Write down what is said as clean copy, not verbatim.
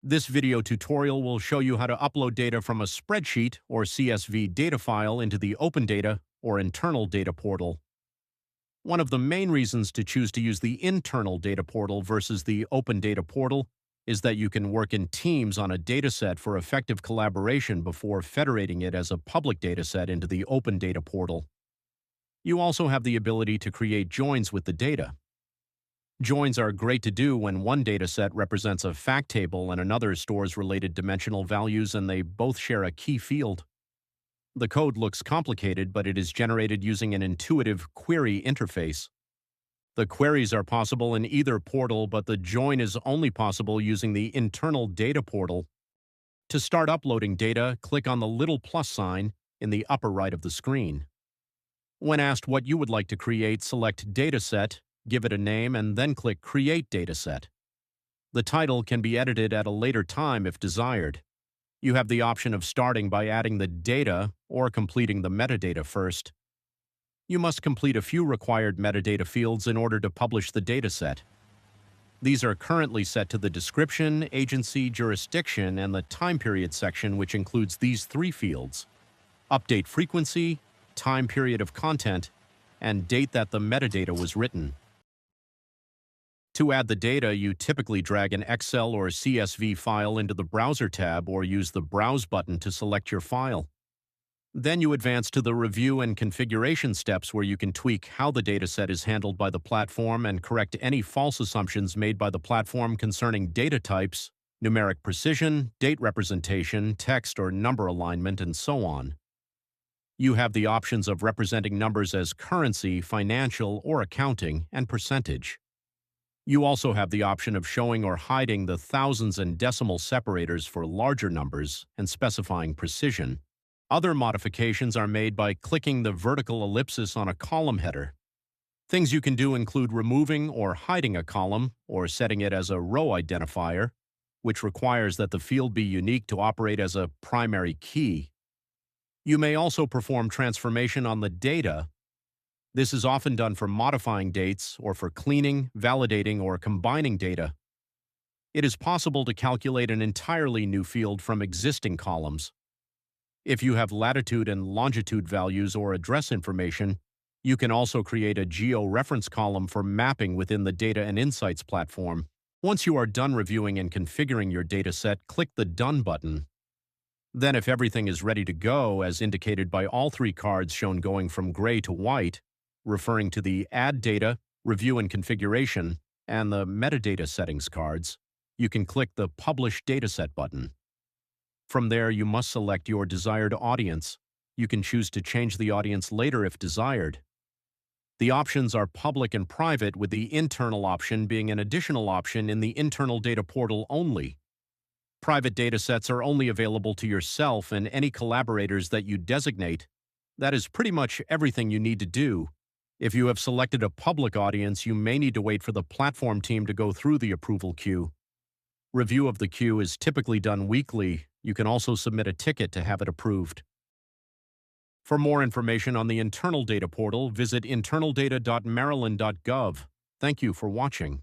This video tutorial will show you how to upload data from a spreadsheet or CSV data file into the Open Data or Internal Data Portal. One of the main reasons to choose to use the Internal Data Portal versus the Open Data Portal is that you can work in teams on a dataset for effective collaboration before federating it as a public dataset into the Open Data Portal. You also have the ability to create joins with the data. Joins are great to do when one dataset represents a fact table and another stores related dimensional values and they both share a key field. The code looks complicated, but it is generated using an intuitive query interface. The queries are possible in either portal, but the join is only possible using the Internal Data Portal. To start uploading data, click on the little plus sign in the upper right of the screen. When asked what you would like to create, select Dataset, give it a name, and then click Create Dataset. The title can be edited at a later time if desired. You have the option of starting by adding the data or completing the metadata first. You must complete a few required metadata fields in order to publish the dataset. These are currently set to the description, agency, jurisdiction, and the time period section, which includes these three fields: update frequency, time period of content, and date that the metadata was written. To add the data, you typically drag an Excel or CSV file into the Browser tab or use the Browse button to select your file. Then you advance to the review and configuration steps where you can tweak how the dataset is handled by the platform and correct any false assumptions made by the platform concerning data types, numeric precision, date representation, text or number alignment, and so on. You have the options of representing numbers as currency, financial, or accounting, and percentage. You also have the option of showing or hiding the thousands and decimal separators for larger numbers and specifying precision. Other modifications are made by clicking the vertical ellipsis on a column header. Things you can do include removing or hiding a column or setting it as a row identifier, which requires that the field be unique to operate as a primary key. You may also perform transformation on the data. This is often done for modifying dates or for cleaning, validating, or combining data. It is possible to calculate an entirely new field from existing columns. If you have latitude and longitude values or address information, you can also create a geo-reference column for mapping within the Data and Insights platform. Once you are done reviewing and configuring your dataset, click the Done button. Then, if everything is ready to go, as indicated by all three cards shown going from gray to white, referring to the Add Data, Review and Configuration, and the Metadata Settings cards, you can click the Publish Dataset button. From there, you must select your desired audience. You can choose to change the audience later if desired. The options are public and private, with the internal option being an additional option in the Internal Data Portal only. Private datasets are only available to yourself and any collaborators that you designate. That is pretty much everything you need to do. If you have selected a public audience, you may need to wait for the platform team to go through the approval queue. Review of the queue is typically done weekly. You can also submit a ticket to have it approved. For more information on the Internal Data Portal, visit internaldata.maryland.gov. Thank you for watching.